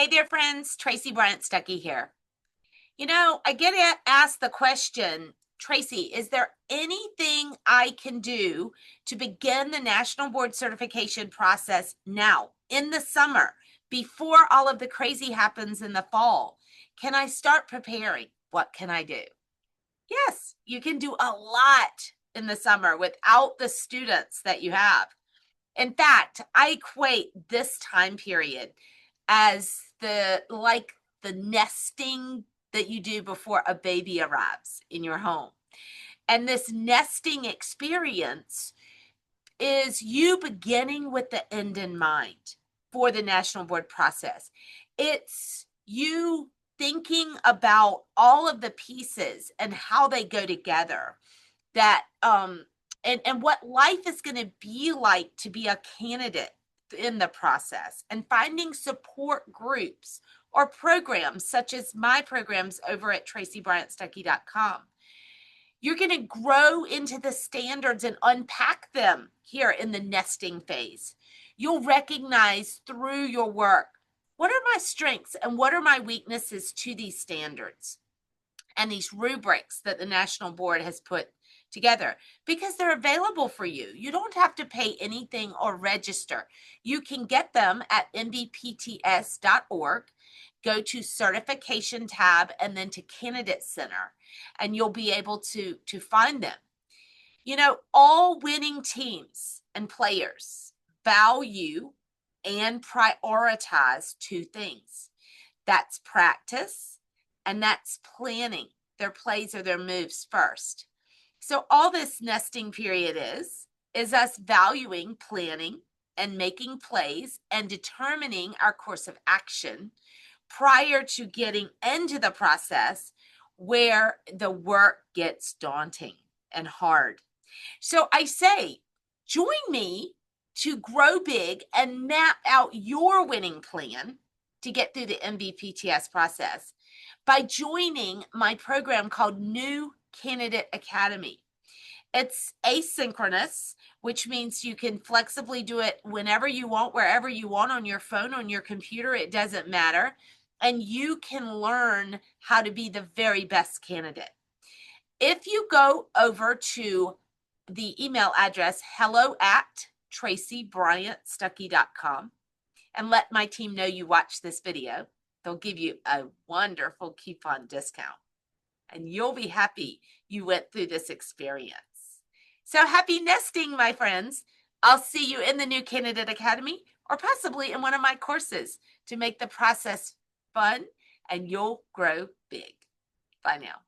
Hey there, friends. Tracey Bryant Stuckey here. I get asked the question, Tracey, is there anything I can do to begin the National Board certification process now in the summer before all of the crazy happens in the fall? Can I start preparing? What can I do? Yes, you can do a lot in the summer without the students that you have. In fact, I equate this time period as the nesting that you do before a baby arrives in your home. And this nesting experience is you beginning with the end in mind for the National Board process. It's you thinking about all of the pieces and how they go together, that and what life is going to be like to be a candidate in the process, and finding support groups or programs such as my programs over at traceybryantstuckey.com. You're going to grow into the standards and unpack them here in the nesting phase. You'll recognize through your work, what are my strengths and what are my weaknesses to these standards and these rubrics that the National Board has put together, because they're available for you. You don't have to pay anything or register. You can get them at NBPTS.org. Go to certification tab and then to candidate center, and you'll be able to find them. All winning teams and players value and prioritize two things. That's practice and that's planning their plays or their moves first. So all this nesting period is us valuing planning and making plays and determining our course of action prior to getting into the process where the work gets daunting and hard. So I say, join me to grow big and map out your winning plan to get through the NBPTS process by joining my program called New Candidate Academy. It's asynchronous, which means you can flexibly do it whenever you want, wherever you want, on your phone, on your computer, it doesn't matter. And you can learn how to be the very best candidate. If you go over to the email address hello@traceybryantstuckey.com and let my team know you watched this video, they'll give you a wonderful coupon discount. And you'll be happy you went through this experience. So happy nesting, my friends. I'll see you in the New Candidate Academy or possibly in one of my courses to make the process fun and you'll grow big. Bye now.